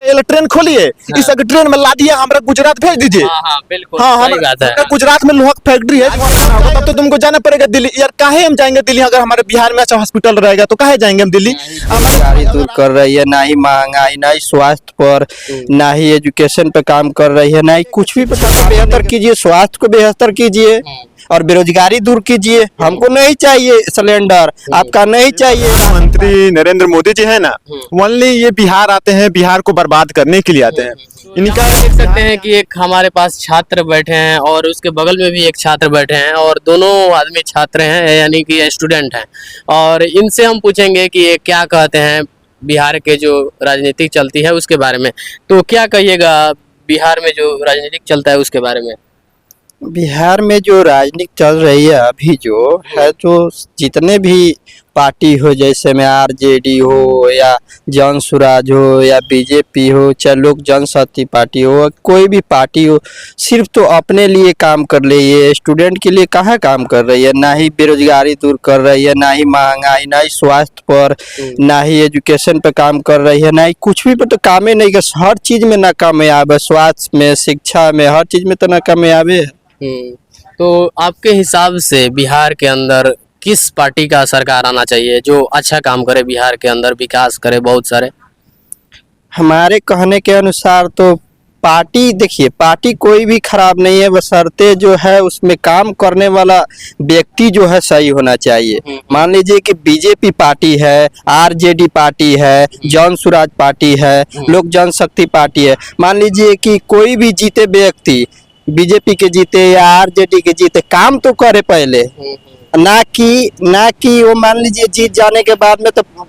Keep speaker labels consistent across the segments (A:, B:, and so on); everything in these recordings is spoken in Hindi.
A: ट्रेन खोलिए, इस ट्रेन में लादिए हमारा गुजरात भेज दीजिए।
B: हाँ बिल्कुल
A: हाँ,
B: सही बात है।
A: गुजरात में लोहा फैक्ट्री है, तब तो तुमको जाना पड़ेगा दिल्ली। यार काहे हम जाएंगे दिल्ली, अगर हमारे बिहार में अच्छा हॉस्पिटल रहेगा तो काहे जाएंगे हम दिल्ली।
C: बेरोजगारी दूर कर रही है, ना ही महंगाई, ना ही स्वास्थ्य पर, ना ही एजुकेशन पे काम कर रही है, ना ही कुछ भी पे बेहतर कीजिए, स्वास्थ्य को बेहतर कीजिए और बेरोजगारी दूर कीजिए। हमको नहीं चाहिए सिलेंडर, आपका नहीं चाहिए।
A: मंत्री नरेंद्र मोदी जी है ना, ओनली ये बिहार आते हैं, बिहार को बर्बाद करने के लिए आते हैं।
B: इनका देख सकते हैं कि एक हमारे पास छात्र बैठे हैं और उसके बगल में भी एक छात्र बैठे हैं और दोनों आदमी छात्र हैं, यानी कि स्टूडेंट हैं। और इनसे हम पूछेंगे कि ये क्या कहते हैं बिहार के जो राजनीति चलती है उसके बारे में। तो क्या कहिएगा बिहार में जो राजनीतिक चलता है उसके बारे में?
C: बिहार में जो राजनीति चल रही है अभी जो है, तो जितने भी पार्टी हो, जैसे में आरजेडी हो या जन स्वराज हो या बीजेपी हो, चाहे लोक जनशक्ति पार्टी हो, कोई भी पार्टी हो, सिर्फ तो अपने लिए काम कर रही है। स्टूडेंट के लिए कहाँ काम कर रही है? ना ही बेरोजगारी दूर कर रही है, ना ही महंगाई, ना ही स्वास्थ्य पर, ना ही एजुकेशन पे काम कर रही है, ना ही कुछ भी पे तो काम ही नहीं कर। हर चीज में नाकामयाब है, स्वास्थ्य में, शिक्षा में, हर चीज में तो नाकामयाब है।
B: तो आपके हिसाब से बिहार के अंदर किस पार्टी का सरकार आना चाहिए जो अच्छा काम करे, बिहार के अंदर विकास करे बहुत सारे?
C: हमारे कहने के अनुसार तो पार्टी, देखिए पार्टी कोई भी खराब नहीं है, बशर्ते जो है उसमें काम करने वाला व्यक्ति जो है सही होना चाहिए। मान लीजिए कि बीजेपी पार्टी है, आरजेडी पार्टी है, जन स्वराज पार्टी है, लोक जनशक्ति पार्टी है। मान लीजिए कि कोई भी जीते व्यक्ति, बीजेपी के जीते या आरजेडी के जीते, काम तो करे पहले, ना कि वो मान लीजिए जीत जाने के बाद में तो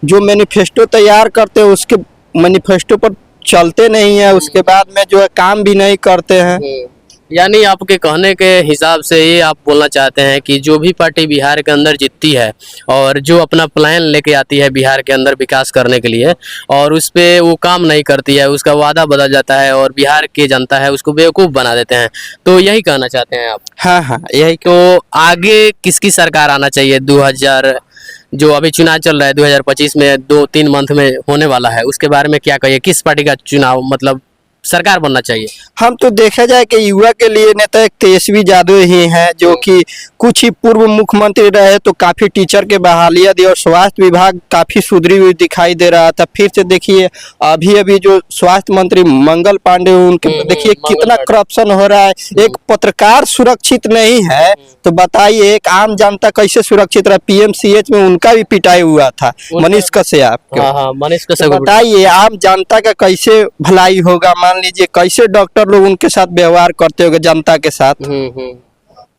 C: जो मैनिफेस्टो तैयार करते हैं उसके मैनिफेस्टो पर चलते नहीं है, उसके बाद में जो है काम भी नहीं करते हैं।
B: यानी आपके कहने के हिसाब से ये आप बोलना चाहते हैं कि जो भी पार्टी बिहार के अंदर जीतती है और जो अपना प्लान लेके आती है बिहार के अंदर विकास करने के लिए और उस पर वो काम नहीं करती है, उसका वादा बदल जाता है और बिहार की जनता है उसको बेवकूफ़ बना देते हैं, तो यही कहना चाहते हैं आप?
C: हाँ, यही।
B: तो आगे किसकी सरकार आना चाहिए? 2000 जो अभी चुनाव चल रहा है 2025 में 2-3 मंथ में होने वाला है, उसके बारे में क्या कहिए? किस पार्टी का चुनाव मतलब सरकार बनना चाहिए?
C: हम तो देखा जाए कि युवा के लिए नेता एक तेजस्वी यादव ही हैं, जो कि कुछ ही पूर्व मुख्यमंत्री रहे तो काफी टीचर के बहालियां दी और स्वास्थ्य विभाग काफी सुधरी हुई दिखाई दे रहा था। फिर से देखिए अभी जो स्वास्थ्य मंत्री मंगल पांडे, उनके देखिए कितना करप्शन हो रहा है। एक पत्रकार सुरक्षित नहीं है तो बताइए एक आम जनता कैसे सुरक्षित रहा? पीएमसीएच में उनका भी पिटाई हुआ था, मनीष कश्यप।
B: मनीष कश्यप,
C: बताइए आम जनता का कैसे भलाई होगा? मान लीजिए कैसे डॉक्टर लोग उनके साथ व्यवहार करते होंगे जनता के साथ।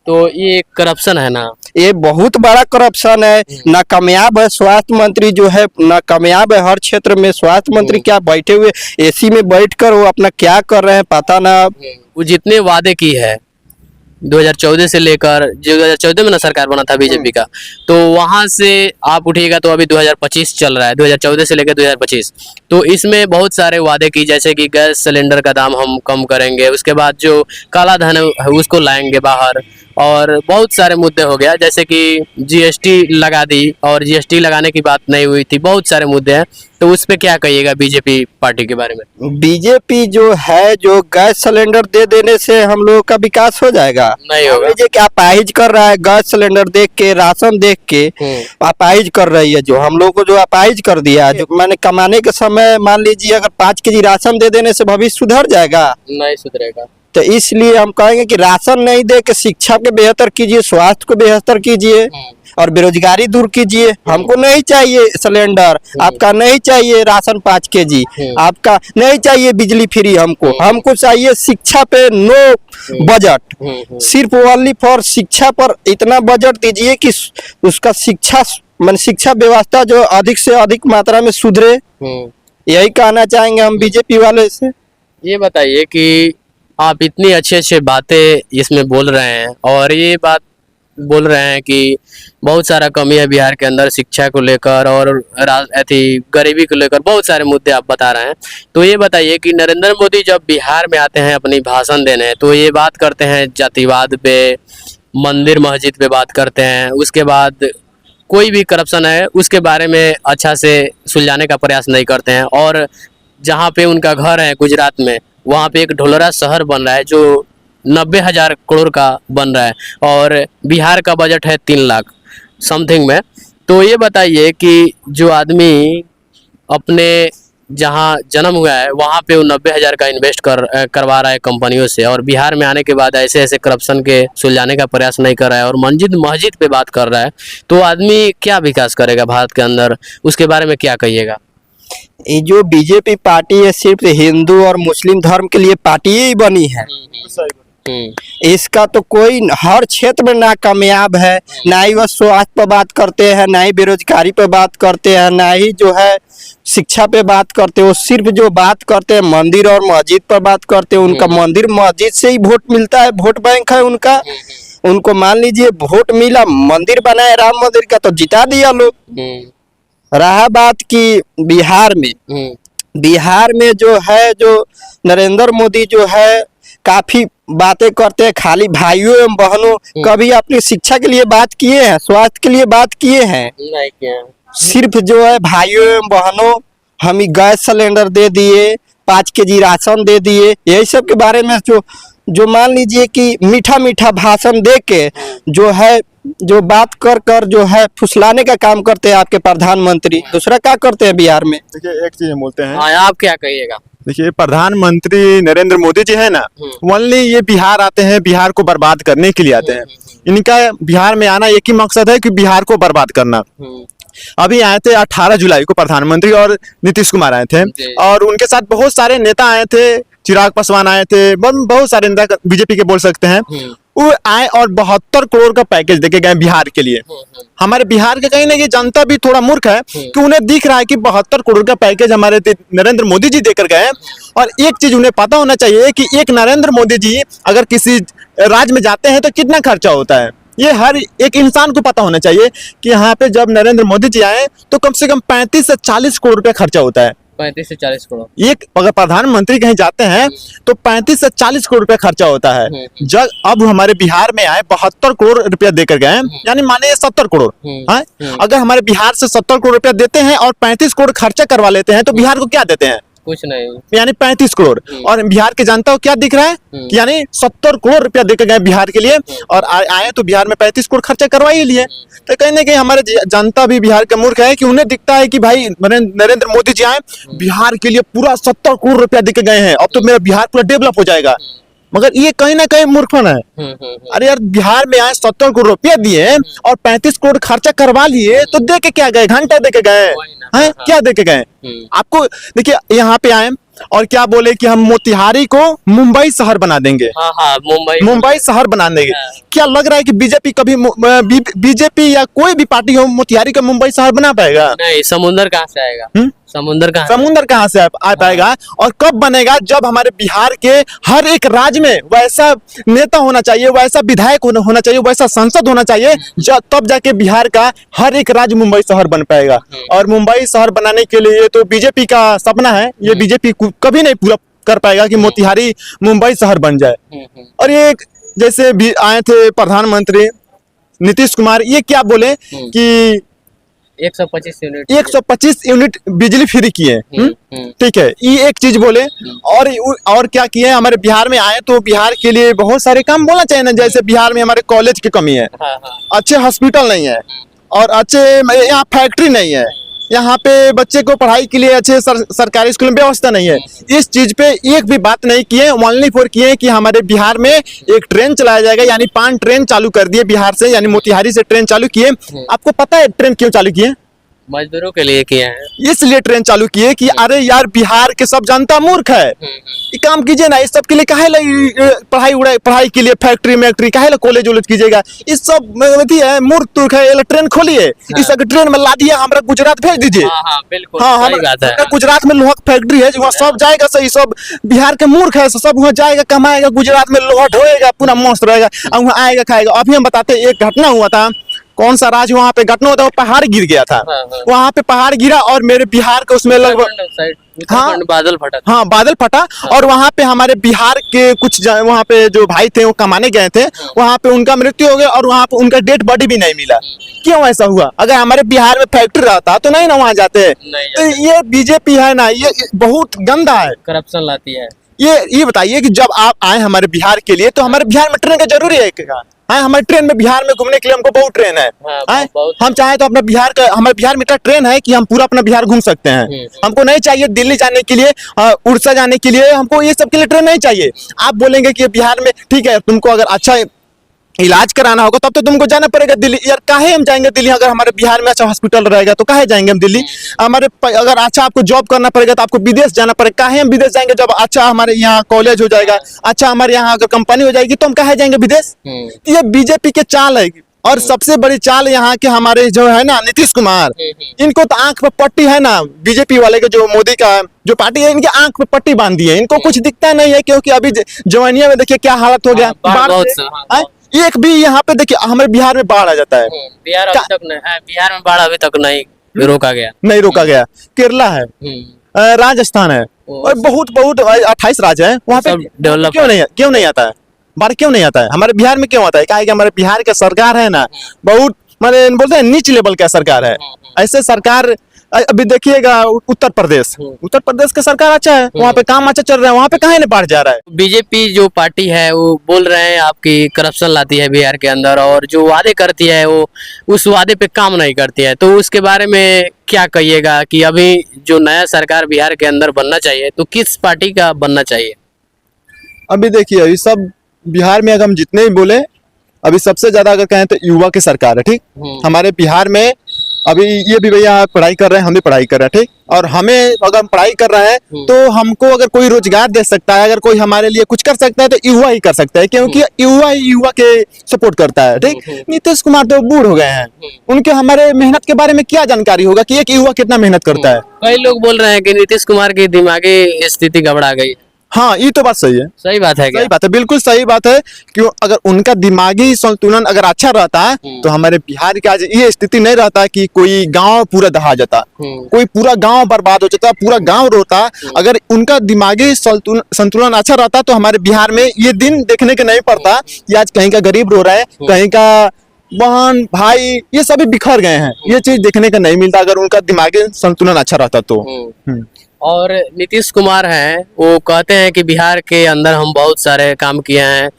B: तो ये करप्शन है ना,
C: ये बहुत बड़ा करप्शन है। नाकामयाब है स्वास्थ्य मंत्री जो है, नाकामयाब है हर क्षेत्र में। स्वास्थ्य मंत्री क्या बैठे हुए एसी में बैठकर वो अपना क्या कर रहे हैं पता ना।
B: वो जितने वादे की है 2014 से लेकर, 2014 में ना सरकार बना था बीजेपी का, तो वहां से आप उठिएगा तो अभी 2025 चल रहा है, 2014 से लेकर 2025। तो इसमें बहुत सारे वादे की, जैसे कि गैस सिलेंडर का दाम हम कम करेंगे, उसके बाद जो काला धन है उसको लाएंगे बाहर, और बहुत सारे मुद्दे हो गया, जैसे कि जीएसटी लगा दी और जीएसटी लगाने की बात नहीं हुई थी। बहुत सारे मुद्दे हैं, तो उस पे क्या कहिएगा बीजेपी पार्टी के बारे में?
C: बीजेपी जो है, जो गैस सिलेंडर दे देने से हम लोगों का विकास हो जाएगा?
B: नहीं होगा।
C: लीजिए कि अपाहिज कर रहा है, गैस सिलेंडर देख के, राशन देख के अपाहिज कर रही है। जो हम लोग को जो अपाहिज कर दिया, जो मैंने कमाने के समय मान लीजिए अगर 5 केजी राशन दे देने से भविष्य सुधर जाएगा?
B: नहीं सुधरेगा।
C: तो इसलिए हम कहेंगे कि राशन नहीं दे के शिक्षा को बेहतर कीजिए, स्वास्थ्य को बेहतर कीजिए और बेरोजगारी दूर कीजिए। हमको नहीं चाहिए सिलेंडर, आपका नहीं चाहिए राशन 5 केजी, आपका नहीं चाहिए बिजली फ्री, हमको चाहिए शिक्षा पे नो बजट, सिर्फ ओनली फॉर शिक्षा पर इतना बजट दीजिए कि उसका शिक्षा व्यवस्था जो अधिक से अधिक मात्रा में सुधरे। यही कहना चाहेंगे हम बीजेपी वाले से।
B: ये बताइए कि आप इतनी अच्छे बातें इसमें बोल रहे हैं और ये बात बोल रहे हैं कि बहुत सारा कमी है बिहार के अंदर शिक्षा को लेकर और गरीबी को लेकर, बहुत सारे मुद्दे आप बता रहे हैं। तो ये बताइए कि नरेंद्र मोदी जब बिहार में आते हैं अपनी भाषण देने, तो ये बात करते हैं जातिवाद पे, मंदिर मस्जिद पे बात करते हैं, उसके बाद कोई भी करप्शन है उसके बारे में अच्छा से सुलझाने का प्रयास नहीं करते हैं और जहाँ पे उनका घर है गुजरात में, वहाँ पे एक ढोलरा शहर बन रहा है जो 90,000 करोड़ का बन रहा है, और बिहार का बजट है 3 लाख समथिंग में। तो ये बताइए कि जो आदमी अपने जहाँ जन्म हुआ है वहाँ पे वो 90,000 का इन्वेस्ट करवा रहा है कंपनियों से, और बिहार में आने के बाद ऐसे ऐसे करप्शन के सुलझाने का प्रयास नहीं कर रहा है और मस्जिद पे बात कर रहा है, तो आदमी क्या विकास करेगा भारत के अंदर, उसके बारे में क्या कहिएगा?
C: ये जो बीजेपी पार्टी है सिर्फ हिंदू और मुस्लिम धर्म के लिए पार्टी ही बनी है। इसका तो कोई हर क्षेत्र में ना कामयाब है, ना ही वह स्वास्थ्य पर बात करते हैं, ना ही बेरोजगारी पे बात करते हैं, ना ही जो है शिक्षा पे बात करते हैं। वो सिर्फ जो बात करते हैं मंदिर और मस्जिद पर बात करते हैं। उनका मंदिर मस्जिद से ही वोट मिलता है, वोट बैंक है उनका। उनको मान लीजिए वोट मिला, मंदिर बनाए राम मंदिर का तो जिता दिया लोग। रहा बात की बिहार में जो है, जो नरेंद्र मोदी जो है काफी बातें करते हैं खाली भाइयों एवं बहनों। कभी अपनी शिक्षा के लिए बात किए हैं, स्वास्थ्य के लिए बात किए हैं? नहीं किया। सिर्फ जो है भाइयों एवं बहनों हम गैस सिलेंडर दे दिए, 5 केजी राशन दे दिए, यही सब के बारे में जो मान लीजिए कि मीठा मीठा भाषण दे के जो है, जो बात कर जो है फुसलाने का काम करते हैं आपके प्रधानमंत्री। दूसरा क्या करते हैं बिहार में?
A: देखिए एक चीज बोलते हैं,
B: आप क्या कहिएगा?
A: देखिए प्रधानमंत्री नरेंद्र मोदी जी है ना, ओनली ये बिहार आते हैं, बिहार को बर्बाद करने के लिए आते हैं। इनका बिहार में आना एक ही मकसद है कि बिहार को बर्बाद करना। अभी आए थे 18 जुलाई को प्रधानमंत्री और नीतीश कुमार आए थे, और उनके साथ बहुत सारे नेता आए थे, चिराग पासवान आए थे, बहुत सारे नेता बीजेपी के बोल सकते हैं। वो आए और 72 करोड़ का पैकेज देके गए बिहार के लिए। हमारे बिहार के कहीं ना कहीं जनता भी थोड़ा मूर्ख है कि उन्हें दिख रहा है कि 72 करोड़ का पैकेज हमारे नरेंद्र मोदी जी देकर गए। और एक चीज उन्हें पता होना चाहिए कि एक नरेंद्र मोदी जी अगर किसी राज्य में जाते हैं तो कितना खर्चा होता है। ये हर एक इंसान को पता होना चाहिए कि यहाँ पे जब नरेंद्र मोदी जी आए तो कम से कम 35 से 40 करोड़ रुपया खर्चा होता है।
B: 35 से 40 करोड़।
A: एक अगर प्रधानमंत्री कहीं जाते हैं तो 35 से 40 करोड़ रुपया खर्चा होता है। जब अब हमारे बिहार में आए 72 करोड़ रुपया देकर गए, यानी माने 70 करोड़। हाँ, अगर हमारे बिहार से 70 करोड़ रुपया देते हैं और 35 करोड़ खर्चा करवा लेते हैं तो बिहार को क्या देते हैं?
B: कुछ नहीं,
A: यानी 35 करोड़। और बिहार की जनता को क्या दिख रहा है कि यानी 70 करोड़ रुपया देकर गए बिहार के लिए, और आए तो बिहार में 35 करोड़ खर्चा करवा ही लिए। तो कहीं ना कहीं हमारे जनता भी बिहार का मूर्ख है कि उन्हें दिखता है कि भाई नरेंद्र मोदी जी आए बिहार के लिए पूरा 70 करोड़ रुपया देकर गए हैं, अब तो मेरा बिहार पूरा डेवलप हो जाएगा। मगर ये कहीं ना कहीं मूर्खपन है। अरे यार, बिहार में आए 70 करोड़ रुपया दिए और 35 करोड़ खर्चा करवा लिए, तो दे के क्या गए? घंटा दे के गए हैं? क्या दे के गए? आपको देखिए यहाँ पे आए और क्या बोले कि हम मोतिहारी को मुंबई शहर बना देंगे। मुंबई शहर बना देंगे। क्या लग रहा है कि बीजेपी कभी बीजेपी या कोई भी पार्टी हो मोतिहारी का मुंबई शहर बना पाएगा?
B: नहीं, समुंदर कहाँ से आएगा? समुंदर कहाँ से आ पाएगा? और कब बनेगा? जब हमारे बिहार के हर एक राज्य में वैसा नेता होना चाहिए, वैसा विधायक होना चाहिए, वैसा संसद होना चाहिए, तब जाके बिहार का हर एक राज्य मुंबई शहर बन पाएगा। और मुंबई शहर बनाने के लिए तो बीजेपी का सपना है, ये बीजेपी कभी नहीं पूरा कर पाएगा कि मोतिहारी मुंबई शहर बन जाए। और ये जैसे भी आए थे प्रधानमंत्री नीतीश कुमार, ये क्या बोले कि 125 यूनिट बिजली फ्री किए। ठीक है, ये एक चीज बोले। और क्या किए? हमारे बिहार में आए तो बिहार के लिए बहुत सारे काम बोलना चाहिए ना। जैसे बिहार में हमारे कॉलेज की कमी है, अच्छे हॉस्पिटल नहीं है, और अच्छे यहाँ फैक्ट्री नहीं है, यहाँ पे बच्चे को पढ़ाई के लिए अच्छे सरकारी स्कूल में व्यवस्था नहीं है। इस चीज पे एक भी बात नहीं किए। ओनली फॉर किए कि हमारे बिहार में एक ट्रेन चलाया जाएगा, यानी 5 ट्रेन चालू कर दिए बिहार से, यानी मोतिहारी से ट्रेन चालू किए। आपको पता है ट्रेन क्यों चालू किए? मजदूरों के लिए किए हैं।
A: इसलिए ट्रेन चालू किए कि अरे यार, बिहार के सब जनता मूर्ख है, ये काम कीजिए ना। इस सब के लिए काहे पढ़ाई के लिए फैक्ट्री काहे कॉलेज वॉलेज कीजिएगा? इस सब है मूर्ख तुर्ख है। ट्रेन खोलिए, इस ट्रेन में लादिए, हमारा गुजरात भेज दीजिए।
B: बिल्कुल,
A: हाँ, हमारा गुजरात में लोहा फैक्ट्री है, वहाँ सब जाएगा। सही, सब बिहार के मूर्ख है, सब वहाँ जाएगा, कमाएगा, गुजरात में लोहा ढोएगा, पूरा मस्त रहेगा, और वहाँ आएगा खाएगा। अभी हम बताते एक घटना हुआ था कौन सा राज्य वहाँ पे घटना होता है, वो पहाड़ गिर गया था।
B: हाँ।
A: वहाँ पे पहाड़ गिरा और मेरे बिहार के उसमें लगभग
B: उत्तराखंड बादल फटा था।
A: हाँ बादल फटा। और वहाँ पे हमारे बिहार के कुछ वहाँ पे जो भाई थे वो कमाने गए थे, वहाँ पे उनका मृत्यु हो गया और वहाँ पे उनका डेड बॉडी भी नहीं मिला। क्यों ऐसा हुआ? अगर हमारे बिहार में फैक्ट्री रहता तो नहीं ना वहाँ जाते।
B: नहीं
A: तो ये बीजेपी है ना, ये बहुत गंदा है।
B: करप्शन लाती है।
A: ये बताइए कि जब आप आए हमारे बिहार के लिए तो हमारे बिहार में ट्रेन का जरूरी है क्या? हाँ, हमारे ट्रेन में बिहार में घूमने के लिए हमको बहुत ट्रेन है।
B: हाँ, बहुत।
A: हम चाहे तो अपना बिहार का, हमारे बिहार में इतना ट्रेन है कि हम पूरा अपना बिहार घूम सकते हैं। हमको नहीं चाहिए दिल्ली जाने के लिए, उड़ीसा जाने के लिए, हमको ये सब के लिए ट्रेन नहीं चाहिए। आप बोलेंगे कि बिहार में ठीक है, तुमको अगर अच्छा इलाज कराना होगा तब तो तुमको जाना पड़ेगा दिल्ली। यार काहे हम जाएंगे दिल्ली? अगर हमारे बिहार में अच्छा हॉस्पिटल रहेगा तो काहे जाएंगे हम दिल्ली? हमारे अगर अच्छा आपको जॉब करना पड़ेगा तो आपको विदेश जाना पड़ेगा। काहे हम विदेश जाएंगे जब अच्छा हमारे यहाँ कॉलेज हो जाएगा, अच्छा हमारे यहाँ अगर कंपनी हो जाएगी तो हम काहे जाएंगे विदेश? ये बीजेपी के चाल है। और सबसे बड़ी चाल यहाँ के हमारे जो है ना नीतीश कुमार, इनको तो आंख पे पट्टी है ना, बीजेपी वाले के जो मोदी का जो पार्टी है, इनकी आंख पे पट्टी बांध दी है। इनको कुछ दिखता नहीं है, क्योंकि अभी जवानिया में देखिए क्या हालत हो गया। एक भी यहाँ पे देखिए हमारे बिहार में बाढ़ आ जाता है।
B: बिहार अभी तक नहीं, बिहार में बाढ़ अभी तक नहीं रोका गया।
A: केरला है, राजस्थान है, और बहुत 28 राज्य है वहाँ पे।
B: डेवलप
A: क्यों नहीं आता है बाढ़? क्यों नहीं आता है? हमारे बिहार में क्यों आता है? क्या है कि हमारे बिहार का सरकार है ना बहुत माने बोलते हैं नीच लेवल का सरकार है। ऐसे सरकार अभी देखिएगा उत्तर प्रदेश का सरकार अच्छा है, वहाँ पे काम अच्छा चल रहा है, वहाँ पे कहाँ नहीं बाढ़ जा रहा है।
B: बीजेपी जो पार्टी है वो बोल रहे हैं आपकी करप्शन लाती है बिहार के अंदर, और जो वादे करती है वो उस वादे पे काम नहीं करती है। तो उसके बारे में क्या कहिएगा कि अभी जो नया सरकार बिहार के अंदर बनना चाहिए तो किस पार्टी का बनना चाहिए?
A: अभी देखिए अभी सब बिहार में अगर हम जितने भी बोले, अभी सबसे ज्यादा अगर कहें तो युवा की सरकार है। ठीक, हमारे बिहार में अभी ये भी भैया पढ़ाई कर रहे हैं, हम भी पढ़ाई कर रहे हैं। ठीक, और हमें अगर हम पढ़ाई कर रहे हैं तो हमको अगर कोई रोजगार दे सकता है, अगर कोई हमारे लिए कुछ कर सकता है तो युवा ही कर सकता है, क्योंकि युवा ही युवा के सपोर्ट करता है। ठीक, नीतीश कुमार तो बूढ़ हो गए हैं, उनके हमारे मेहनत के बारे में क्या जानकारी होगा कि एक युवा कितना मेहनत करता है।
B: कई लोग बोल रहे हैं कि नीतीश कुमार की दिमागी स्थिति गड़बड़ा गई।
A: हाँ, ये तो बात सही है।
B: सही बात है क्या?
A: सही बात है, बिल्कुल सही बात है। क्यों? अगर उनका दिमागी संतुलन अगर अच्छा रहता है तो हमारे बिहार की आज ये स्थिति नहीं रहता कि कोई गांव पूरा दहा जाता, कोई पूरा गांव बर्बाद हो जाता, पूरा गांव रोता। अगर उनका दिमागी संतुलन अच्छा रहता तो हमारे बिहार में ये दिन देखने के नहीं पड़ता कि आज कहीं का गरीब रो रहा है, कहीं का बहन भाई ये सभी बिखर गए हैं। ये चीज देखने का नहीं मिलता अगर उनका दिमागी संतुलन अच्छा रहता तो।
B: और नीतीश कुमार हैं, वो कहते हैं कि बिहार के अंदर हम बहुत सारे काम किए हैं,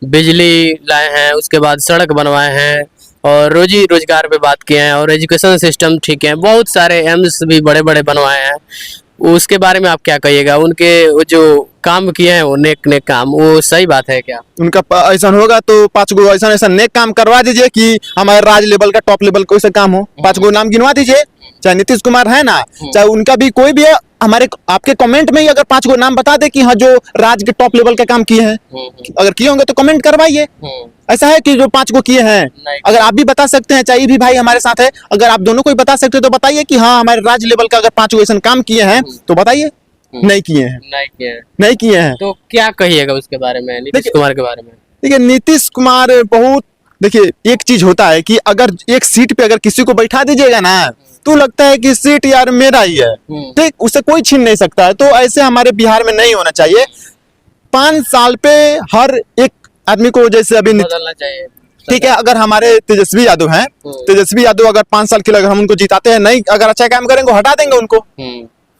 B: बिजली लाए हैं, उसके बाद सड़क बनवाए हैं, और रोजी रोजगार पे बात किए हैं, और एजुकेशन सिस्टम ठीक है, बहुत सारे एम्स भी बड़े बड़े बनवाए हैं। उसके बारे में आप क्या कहिएगा? उनके वो जो काम किए हैं वो नेक काम, वो सही बात है क्या?
A: उनका ऐसा होगा तो 5 गो ऐसा नेक काम करवा दीजिए कि हमारे राज्य लेवल का टॉप लेवल कोई सा काम हो, 5 गो नाम गिनवा दीजिए। चाहे नीतीश कुमार है ना, चाहे उनका भी कोई भी है, हमारे आपके कमेंट में ही अगर 5 गो नाम बता दे कि हाँ जो राज्य के टॉप लेवल का काम किए हैं, अगर किए होंगे तो कमेंट करवाइए। ऐसा है कि जो 5 गो किए हैं, अगर आप भी बता सकते हैं, चाहे भी भाई हमारे साथ है, अगर आप दोनों कोई बता सकते हैं तो बताइए कि हाँ हमारे राज्य लेवल का अगर 5 गो ऐसा काम किए हैं तो बताइए। नहीं किए हैं
B: तो क्या कहिएगा उसके बारे में, नीतीश कुमार के बारे में?
A: देखिए नीतीश कुमार बहुत, देखिए एक चीज होता है कि अगर एक सीट पे अगर किसी को बैठा दीजिएगा ना तो लगता है कि सीट यार मेरा ही है। ठीक, उसे कोई छीन नहीं सकता है। तो ऐसे हमारे बिहार में नहीं होना चाहिए। 5 साल पे हर एक आदमी को जैसे अभी
B: बदलना चाहिए।
A: ठीक है, अगर हमारे तेजस्वी यादव हैं, तेजस्वी यादव अगर 5 साल के लिए अगर हम उनको जिताते हैं, नहीं अगर अच्छा काम करेंगे हटा देंगे उनको,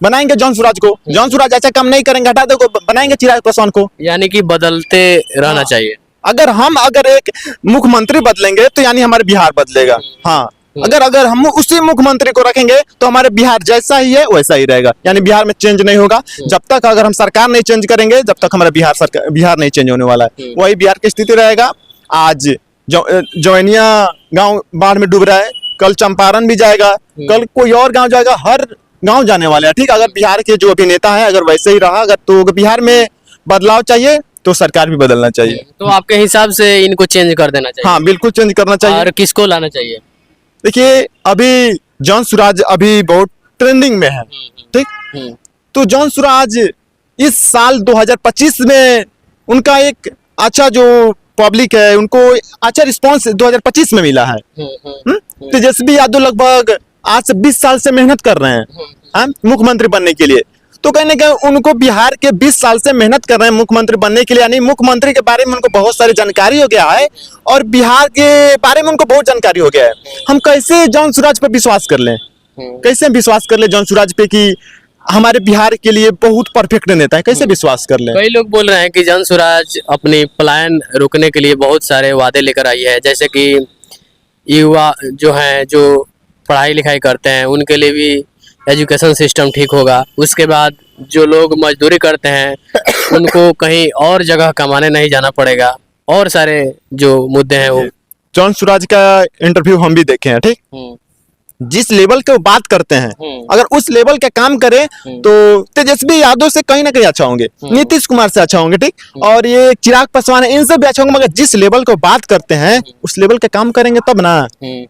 A: बनाएंगे जॉन सूराज को। जॉन सूराज अच्छा काम नहीं करेंगे हटा देंगे, बनाएंगे चिराग पासवान को।
B: यानी कि बदलते रहना चाहिए।
A: अगर एक मुख्यमंत्री बदलेंगे तो यानी हमारे बिहार बदलेगा। हाँ, अगर हम उसी मुख्यमंत्री को रखेंगे तो हमारे बिहार जैसा ही है वैसा ही रहेगा, यानी बिहार में चेंज नहीं होगा। जब तक अगर हम सरकार नहीं चेंज करेंगे जब तक हमारा बिहार नहीं चेंज होने वाला है, वही बिहार की स्थिति रहेगा। आज जवैनिया गांव बाढ़ में डूब रहा है, कल चंपारण भी जाएगा, कल कोई और गांव जाएगा, हर गांव जाने वाले हैं। ठीक, अगर बिहार के जो अभिनेता है अगर वैसे ही रहा अगर तो बिहार में बदलाव चाहिए तो सरकार भी बदलना चाहिए।
B: तो आपके हिसाब से इनको चेंज कर देना चाहिए?
A: हाँ, बिल्कुल चेंज करना चाहिए।
B: और किसको लाना चाहिए?
A: देखिए अभी जॉन सूराज अभी बहुत ट्रेंडिंग में है। ठीक, तो जॉन सूराज इस साल 2025 में उनका एक अच्छा जो पब्लिक है उनको अच्छा रिस्पांस 2025 में मिला है। तेजस्वी यादव लगभग आज से 20 साल से मेहनत कर रहे हैं मुख्यमंत्री बनने के लिए। तो कहीं ना कहीं उनको बिहार के 20 साल से मेहनत कर रहे हैं मुख्यमंत्री बनने के लिए, यानी मुख्यमंत्री के बारे में उनको बहुत सारी जानकारी हो गया है और बिहार के बारे में उनको बहुत जानकारी हो गया है। हम कैसे जॉन सूरज पे विश्वास कर लें, कैसे विश्वास कर ले जॉन सूरज पे कि हमारे बिहार के लिए बहुत परफेक्ट नेता है, कैसे विश्वास कर ले?
B: कई लोग बोल रहे हैं कि जॉन सूरज अपनी पलायन रोकने के लिए बहुत सारे वादे लेकर आई है, जैसे कि युवा जो हैं जो पढ़ाई लिखाई करते हैं उनके लिए भी एजुकेशन सिस्टम ठीक होगा। उसके बाद जो लोग मजदूरी करते हैं उनको कहीं और जगह कमाने नहीं जाना पड़ेगा, और सारे जो मुद्दे हैं वो।
A: जॉन सूरज का इंटरव्यू हम भी देखे हैं, ठीक, जिस लेवल के वो बात करते हैं अगर उस लेवल के काम करें तो तेजस्वी यादव से कहीं ना कहीं अच्छा होंगे, नीतीश कुमार से अच्छा होंगे, ठीक, और ये चिराग पासवान इनसे भी अच्छा होंगे, मगर जिस लेवल को बात करते हैं उस लेवल के काम करेंगे तब ना।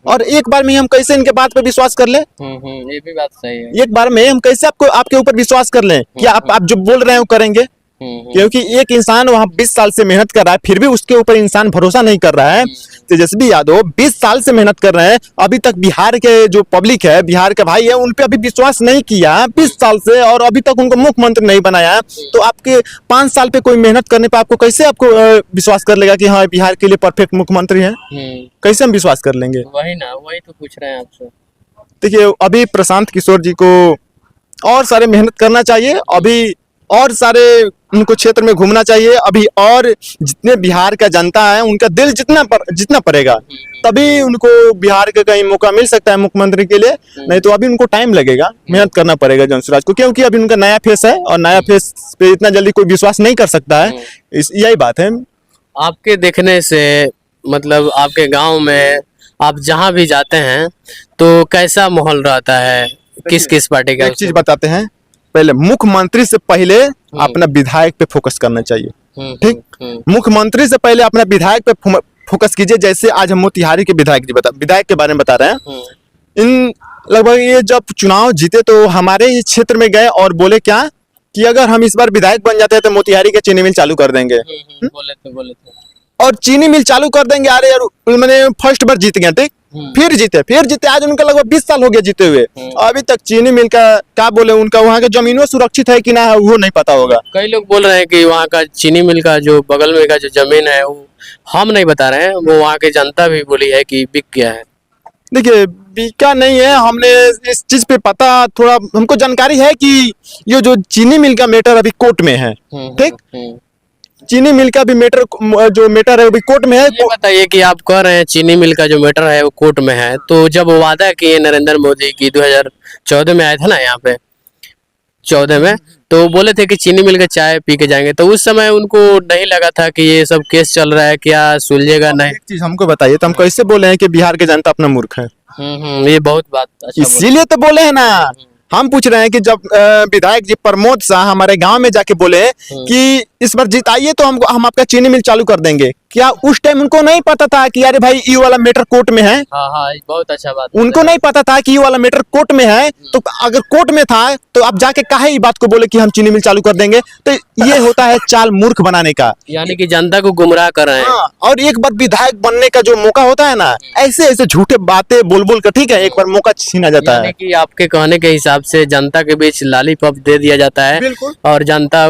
A: और एक बार में हम कैसे इनके बात पे विश्वास कर लें?
B: ये भी बात सही है।
A: एक बार में हम कैसे आपके ऊपर विश्वास कर लें कि आप जो बोल रहे हैं वो करेंगे? क्योंकि एक इंसान वहां 20 साल से मेहनत कर रहा है फिर भी उसके ऊपर इंसान भरोसा नहीं कर रहा है। तेजस्वी यादव 20 साल से मेहनत कर रहे हैं, अभी तक बिहार के जो पब्लिक है, बिहार के भाई है, उन पे अभी विश्वास नहीं किया 20 साल से, और अभी तक उनको मुख्यमंत्री नहीं बनाया। तो आपके 5 साल पे कोई मेहनत करने पे आपको कैसे विश्वास कर लेगा कि हाँ बिहार के लिए परफेक्ट मुख्यमंत्री है? कैसे हम विश्वास कर लेंगे?
B: वही ना, वही तो पूछ रहे हैं आपसे।
A: देखिए अभी प्रशांत किशोर जी को और सारे मेहनत करना चाहिए, अभी और सारे उनको क्षेत्र में घूमना चाहिए अभी, और जितने बिहार का जनता है उनका दिल जितना पड़ेगा तभी उनको बिहार का कहीं मौका मिल सकता है मुख्यमंत्री के लिए, नहीं तो अभी उनको टाइम लगेगा, मेहनत करना पड़ेगा जॉन सूरज को, क्योंकि अभी उनका नया फेस है और नया फेस पे इतना जल्दी कोई विश्वास नहीं कर सकता है। यही बात है।
B: आपके देखने से मतलब आपके गांव में आप जहां भी जाते हैं तो कैसा माहौल रहता है, किस किस पार्टी का?
A: एक चीज बताते हैं, पहले मुख्यमंत्री से पहले अपना विधायक पे फोकस करना चाहिए, ठीक, मुख्यमंत्री से पहले अपना विधायक पे फोकस कीजिए। जैसे आज हम मोतिहारी के विधायक के बारे में बता रहे हैं। इन लगभग ये जब चुनाव जीते तो हमारे ही क्षेत्र में गए और बोले क्या कि अगर हम इस बार विधायक बन जाते हैं तो मोतिहारी के चीनी मिल चालू कर देंगे।
B: बोले थे
A: और चीनी मिल चालू कर देंगे। अरे यार मैंने फर्स्ट बार जीत गए, ठीक, फिर जीते आज उनका लगभग 20 साल हो गया जीते हुए, अभी तक चीनी मिल का क्या बोले, उनका वहाँ का जमीनों सुरक्षित है कि ना है वो नहीं पता होगा।
B: कई लोग बोल रहे हैं कि वहाँ का चीनी मिल का जो बगल में का जो जमीन है वो हम नहीं बता रहे हैं, वो वहाँ की जनता भी बोली है कि बिक गया है।
A: देखिए बिका नहीं है, हमने इस चीज पे पता थोड़ा हमको जानकारी है कि ये जो चीनी मिल का मैटर अभी कोर्ट में है, ठीक, चीनी मिल का भी जो मैटर है वो भी कोर्ट में है।
B: ये बताइए कि आप कह रहे हैं चीनी मिल का जो मैटर है वो कोर्ट में है, तो जब वादा किए नरेंद्र मोदी की 2014 में आए थे ना यहाँ पे 14 में, तो बोले थे कि चीनी मिल का चाय पी के जाएंगे, तो उस समय उनको नहीं लगा था कि ये सब केस चल रहा है क्या सुलझेगा? नहीं।
A: एक चीज हमको बताइए, तो हम कैसे बोले हैं कि बिहार के जनता अपना मूर्ख है?
B: ये बहुत बात अच्छा
A: इसीलिए तो बोले हैं ना। हम पूछ रहे हैं कि जब विधायक जी प्रमोद शाह हमारे गांव में जाके बोले कि इस बार जिताइए तो हम आपका चीनी मिल चालू कर देंगे, क्या उस टाइम उनको नहीं पता था कि अरे भाई ये वाला मैटर कोर्ट में है?
B: हाँ, बहुत अच्छा बात।
A: उनको नहीं पता था कि ये वाला मैटर कोर्ट में है, तो अगर कोर्ट में था तो आप जाके काहे ये बात को बोले कि हम चीनी मिल चालू कर देंगे? तो ये होता है चाल मूर्ख बनाने का,
B: यानी कि जनता को गुमराह कर रहे हैं।
A: हाँ, और एक बार विधायक बनने का जो मौका होता है ना, ऐसे झूठे बातें बोल कर, ठीक है, एक बार मौका छीना जाता है।
B: कि आपके कहने के हिसाब से जनता के बीच लॉलीपॉप दे दिया जाता है और जनता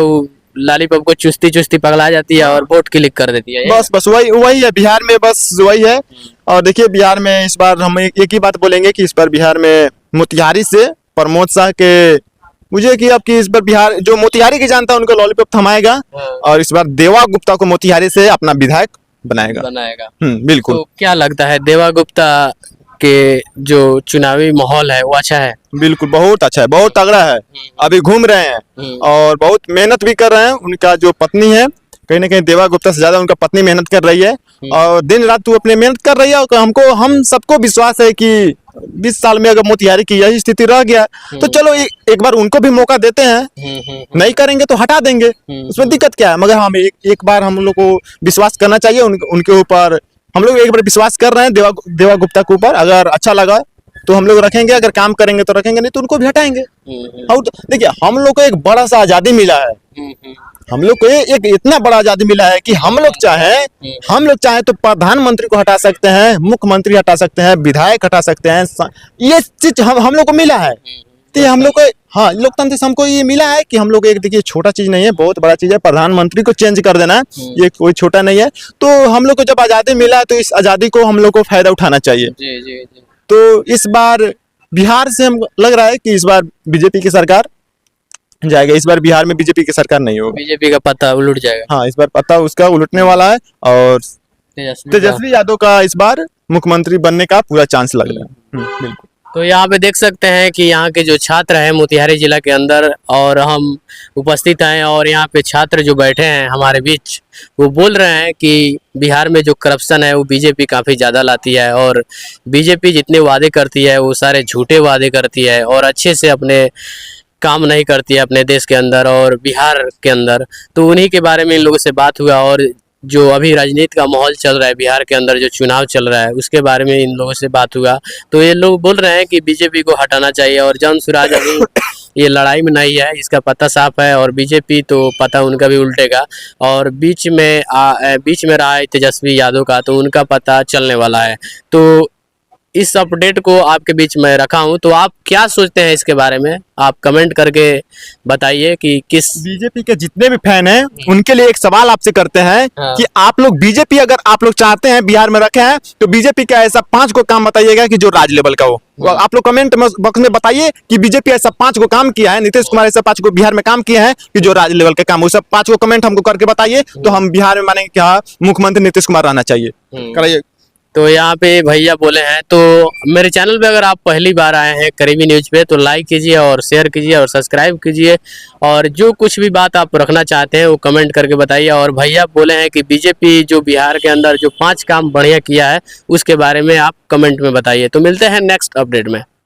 B: लॉलीपॉप को चुस्ती पगला जाती है और वोट क्लिक कर देती है।
A: बस वही है बिहार में, बस वही है। और देखिए बिहार में इस बार हम एक ही बात बोलेंगे कि इस बार बिहार में मोतिहारी से प्रमोद शाह के मुझे कि आपकी इस बार बिहार जो मोतिहारी की जनता उनको लॉलीपॉप थमाएगा और इस बार देवा गुप्ता को मोतिहारी से अपना विधायक बनाएगा। बिल्कुल।
B: तो क्या लगता है देवा गुप्ता के जो चुनावी माहौल है वो अच्छा है?
A: बिल्कुल बहुत अच्छा है, बहुत तगड़ा है। अभी घूम रहे हैं और बहुत मेहनत भी कर रहे हैं। उनका जो पत्नी है कहीं ना कहीं देवा गुप्ता से ज्यादा उनका पत्नी मेहनत कर रही है और दिन रात वो अपने मेहनत कर रही है। और हम सबको विश्वास है कि 20 साल में अगर मोतिहारी की यही स्थिति रह गया तो चलो एक बार उनको भी मौका देते हैं, नहीं करेंगे तो हटा देंगे, उसमें दिक्कत क्या है। मगर हम एक बार हम लोग को विश्वास करना चाहिए उनके ऊपर। हम लोग एक बार विश्वास कर रहे हैं देवा गुप्ता के ऊपर, अगर अच्छा लगा तो हम लोग रखेंगे, अगर काम करेंगे तो रखेंगे, नहीं तो उनको भी हटाएंगे। और देखिए हम लोग को एक बड़ा सा आजादी मिला है, हम लोग को एक इतना बड़ा आजादी मिला है कि हम लोग चाहें तो प्रधानमंत्री को हटा सकते हैं, मुख्यमंत्री हटा सकते हैं, विधायक हटा सकते हैं। ये चीज हम लोग को मिला है। तो ये हम लोग को, हाँ, लोकतंत्र से हमको ये मिला है कि हम लोग, एक देखिए छोटा चीज नहीं है, बहुत बड़ा चीज है। प्रधानमंत्री को चेंज कर देना, ये कोई छोटा नहीं है। तो हम लोग को जब आजादी मिला है तो इस आजादी को हम लोग को फायदा उठाना चाहिए।
B: जी जी जी।
A: तो इस बार बिहार से हम लग रहा है कि इस बार बीजेपी की सरकार जाएगा। इस बार बिहार में बीजेपी की सरकार नहीं होगी।
B: बीजेपी का पत्ता उलट जाएगा।
A: हाँ, इस बार पता उसका उलटने वाला है और
B: तेजस्वी
A: तेजस्वी यादव का इस बार मुख्यमंत्री बनने का पूरा चांस लग रहा है। बिल्कुल।
B: तो यहाँ पे देख सकते हैं कि यहाँ के जो छात्र हैं मोतिहारी जिला के अंदर, और हम उपस्थित हैं और यहाँ पे छात्र जो बैठे हैं हमारे बीच, वो बोल रहे हैं कि बिहार में जो करप्शन है वो बीजेपी काफ़ी ज़्यादा लाती है, और बीजेपी जितने वादे करती है वो सारे झूठे वादे करती है और अच्छे से अपने काम नहीं करती है अपने देश के अंदर और बिहार के अंदर। तो उन्हीं के बारे में इन लोगों से बात हुआ, और जो अभी राजनीति का माहौल चल रहा है बिहार के अंदर, जो चुनाव चल रहा है उसके बारे में इन लोगों से बात हुआ। तो ये लोग बोल रहे हैं कि बीजेपी को हटाना चाहिए, और जन सुराज अभी ये लड़ाई में नहीं है, इसका पता साफ है। और बीजेपी तो पता उनका भी उल्टेगा, और बीच में रहा है तेजस्वी यादव का, तो उनका पता चलने वाला है। तो इस अपडेट को आपके बीच में रखा हूं। तो आप क्या सोचते हैं इसके बारे में, आप कमेंट करके बताइए कि किस
A: बीजेपी के जितने भी फैन हैं उनके लिए एक सवाल आपसे करते हैं कि आप लोग बीजेपी अगर आप लोग चाहते हैं बिहार में रखे हैं तो बीजेपी का ऐसा 5 को काम बताइएगा कि जो राज लेवल का हो। आप लोग कमेंट बॉक्स में बताइए कि बीजेपी ऐसा 5 को काम किया है, नीतीश कुमार ऐसा 5 को बिहार में काम किया है कि जो राज लेवल के काम, वो सब 5 को कमेंट हमको करके बताइए। तो हम बिहार में मानेंगे क्या मुख्यमंत्री नीतीश कुमार रहना चाहिए। कराइए।
B: तो यहाँ पे भैया बोले हैं। तो मेरे चैनल पे अगर आप पहली बार आए हैं करीबी न्यूज पे, तो लाइक कीजिए और शेयर कीजिए और सब्सक्राइब कीजिए, और जो कुछ भी बात आप रखना चाहते हैं वो कमेंट करके बताइए। और भैया बोले हैं कि बीजेपी जो बिहार के अंदर जो 5 काम बढ़िया किया है उसके बारे में आप कमेंट में बताइए। तो मिलते हैं नेक्स्ट अपडेट में।